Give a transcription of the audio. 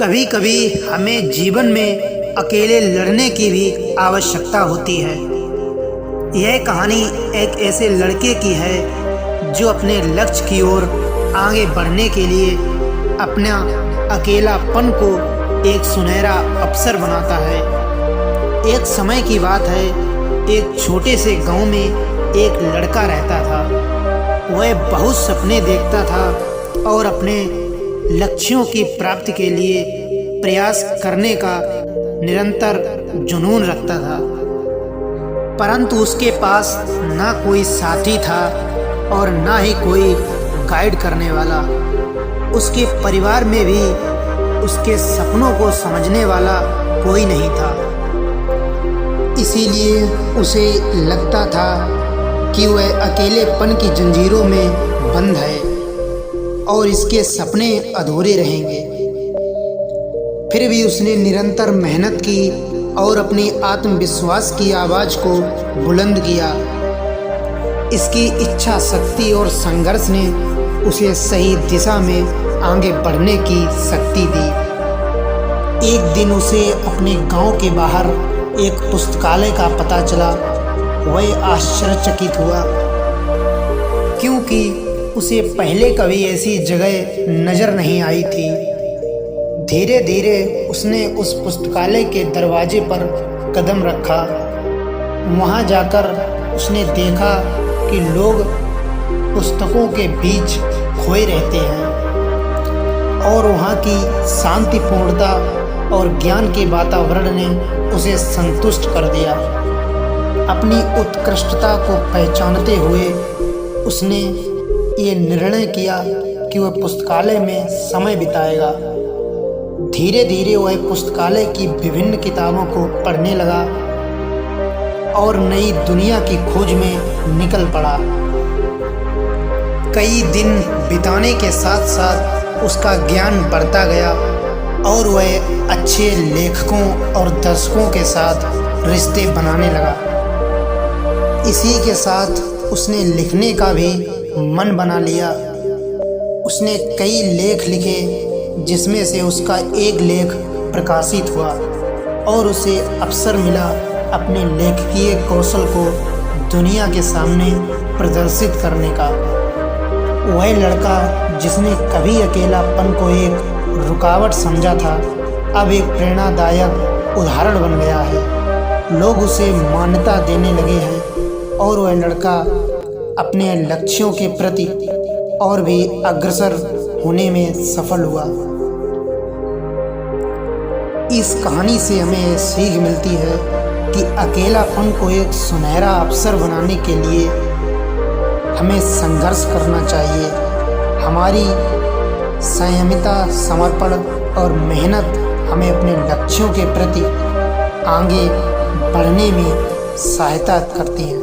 कभी कभी हमें जीवन में अकेले लड़ने की भी आवश्यकता होती है। यह कहानी एक ऐसे लड़के की है जो अपने लक्ष्य की ओर आगे बढ़ने के लिए अपना अकेलापन को एक सुनहरा अवसर बनाता है। एक समय की बात है, एक छोटे से गांव में एक लड़का रहता था। वह बहुत सपने देखता था और अपने लक्ष्यों की प्राप्ति के लिए प्रयास करने का निरंतर जुनून रखता था, परंतु उसके पास ना कोई साथी था और ना ही कोई गाइड करने वाला। उसके परिवार में भी उसके सपनों को समझने वाला कोई नहीं था। इसीलिए उसे लगता था कि वह अकेलेपन की जंजीरों में बंद है और इसके सपने अधूरे रहेंगे। फिर भी उसने निरंतर मेहनत की और अपनी आत्मविश्वास की आवाज़ को बुलंद किया। इसकी इच्छा शक्ति और संघर्ष ने उसे सही दिशा में आगे बढ़ने की शक्ति दी। एक दिन उसे अपने गांव के बाहर एक पुस्तकालय का पता चला। वह आश्चर्यचकित हुआ, क्योंकि उसे पहले कभी ऐसी जगह नज़र नहीं आई थी। धीरे धीरे उसने उस पुस्तकालय के दरवाजे पर कदम रखा। वहां जाकर उसने देखा कि लोग पुस्तकों के बीच खोए रहते हैं और वहां की शांतिपूर्णता और ज्ञान के वातावरण ने उसे संतुष्ट कर दिया। अपनी उत्कृष्टता को पहचानते हुए उसने ये निर्णय किया कि वह पुस्तकालय में समय बिताएगा। धीरे धीरे वह पुस्तकालय की विभिन्न किताबों को पढ़ने लगा और नई दुनिया की खोज में निकल पड़ा। कई दिन बिताने के साथ साथ उसका ज्ञान बढ़ता गया और वह अच्छे लेखकों और दर्शकों के साथ रिश्ते बनाने लगा। इसी के साथ उसने लिखने का भी मन बना लिया। उसने कई लेख लिखे, जिसमें से उसका एक लेख प्रकाशित हुआ और उसे अवसर मिला अपने लेखकीय कौशल को दुनिया के सामने प्रदर्शित करने का। वह लड़का जिसने कभी अकेलापन को एक रुकावट समझा था, अब एक प्रेरणादायक उदाहरण बन गया है। लोग उसे मान्यता देने लगे हैं और वह लड़का अपने लक्ष्यों के प्रति और भी अग्रसर होने में सफल हुआ। इस कहानी से हमें सीख मिलती है कि अकेलापन को एक सुनहरा अवसर बनाने के लिए हमें संघर्ष करना चाहिए। हमारी संयमिता, समर्पण और मेहनत हमें अपने लक्ष्यों के प्रति आगे बढ़ने में सहायता करती हैं।